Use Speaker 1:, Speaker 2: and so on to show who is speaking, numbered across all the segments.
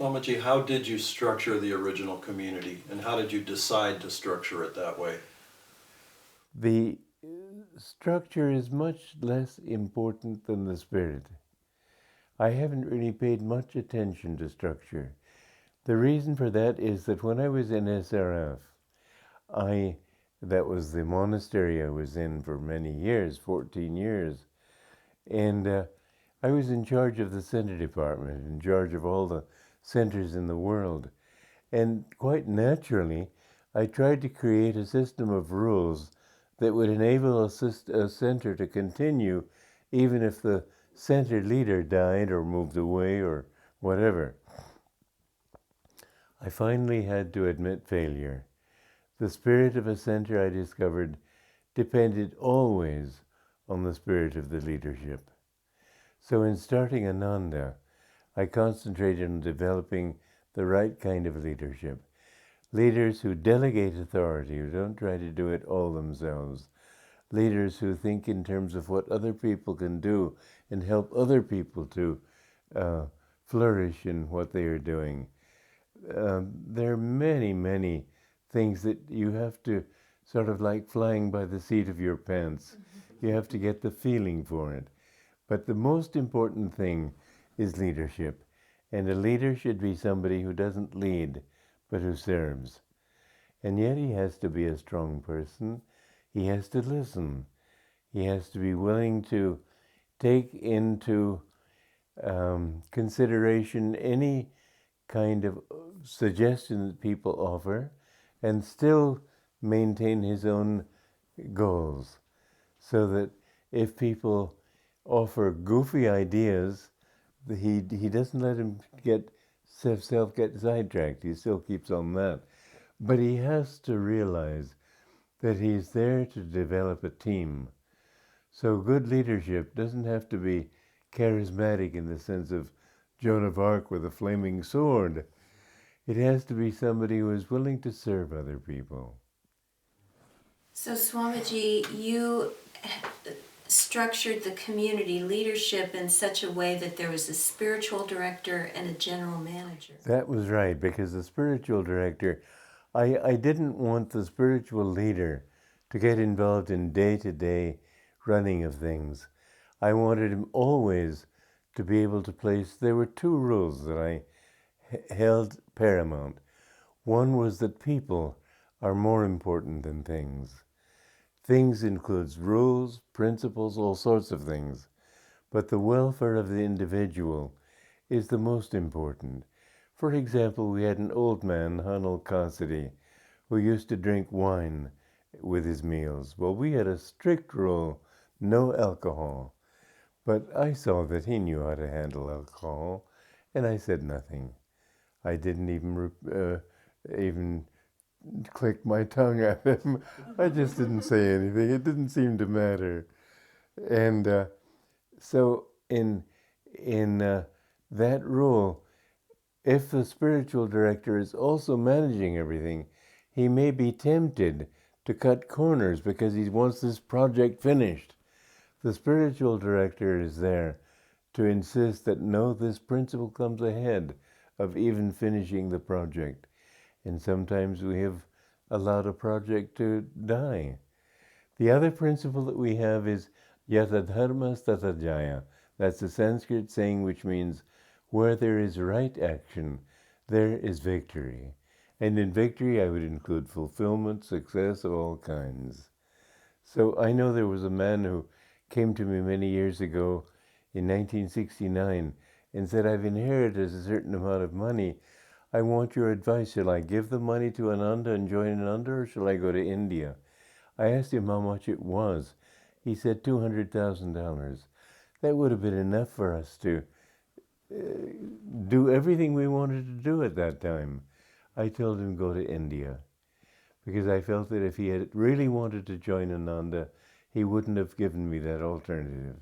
Speaker 1: Swamiji, how did you structure the original community, and how did you decide to structure it that way?
Speaker 2: The structure is much less important than the spirit. I haven't really paid much attention to structure. The reason for that is that when I was in SRF, that was the monastery I was in for many years, 14 years, and I was in charge of the center department, in charge of all the centers in the world. And quite naturally, I tried to create a system of rules that would enable a center to continue even if the center leader died or moved away or whatever. I finally had to admit failure. The spirit of a center, I discovered, depended always on the spirit of the leadership. So in starting Ananda, I concentrated on developing the right kind of leadership. Leaders who delegate authority, who don't try to do it all themselves. Leaders who think in terms of what other people can do and help other people to uh, flourish in what they are doing. There are many, many things that you have to sort of like flying by the seat of your pants. You have to get the feeling for it. But the most important thing is leadership. And a leader should be somebody who doesn't lead, but who serves. And yet he has to be a strong person. He has to listen. He has to be willing to take into consideration any kind of suggestion that people offer and still maintain his own goals. So that if people offer goofy ideas, he doesn't let himself get sidetracked. He still keeps on that. But he has to realize that he's there to develop a team. So good leadership doesn't have to be charismatic in the sense of Joan of Arc with a flaming sword. It has to be somebody who is willing to serve other people.
Speaker 3: So, Swamiji, you structured the community leadership in such a way that there was a spiritual director and a general manager.
Speaker 2: That was right, because the spiritual director, I didn't want the spiritual leader to get involved in day-to-day running of things. I wanted him always to be able to place, there were two rules that I held paramount. One was that people are more important than things. Things includes rules, principles, all sorts of things. But the welfare of the individual is the most important. For example, we had an old man, Hanul Cassidy, who used to drink wine with his meals. Well, we had a strict rule, no alcohol. But I saw that he knew how to handle alcohol, and I said nothing. I didn't even click my tongue at him. I just didn't say anything. It didn't seem to matter. And so in that rule, if the spiritual director is also managing everything, he may be tempted to cut corners because he wants this project finished. The spiritual director is there to insist that no, this principle comes ahead of even finishing the project. And sometimes we have allowed a project to die. The other principle that we have is yata dharma tata jaya. That's a Sanskrit saying which means where there is right action, there is victory. And in victory, I would include fulfillment, success of all kinds. So I know there was a man who came to me many years ago in 1969 and said, I've inherited a certain amount of money. I want your advice. Shall I give the money to Ananda and join Ananda, or shall I go to India? I asked him how much it was. He said $200,000. That would have been enough for us to do everything we wanted to do at that time. I told him go to India because I felt that if he had really wanted to join Ananda, he wouldn't have given me that alternative.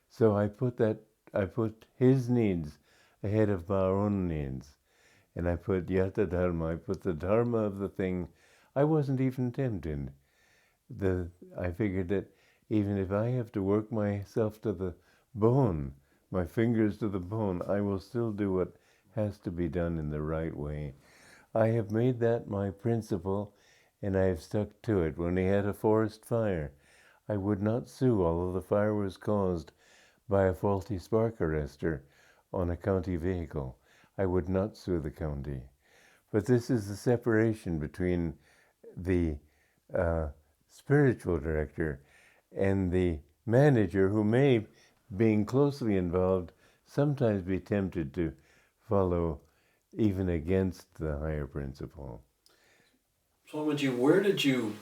Speaker 2: So I put his needs ahead of our own needs. And I put yata dharma, I put the dharma of the thing. I wasn't even tempted. I figured that even if I have to work myself to the bone, my fingers to the bone, I will still do what has to be done in the right way. I have made that my principle, and I have stuck to it. When we had a forest fire, I would not sue, although the fire was caused by a faulty spark arrestor on a county vehicle. I would not sue the county. But this is the separation between the spiritual director and the manager, who may, being closely involved, sometimes be tempted to follow even against the higher principle.
Speaker 1: Swamiji, where did you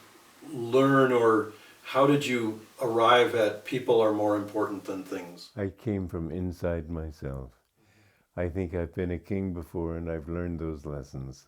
Speaker 1: learn, or how did you arrive at people are more important than things?
Speaker 2: I came from inside myself. I think I've been a king before, and I've learned those lessons.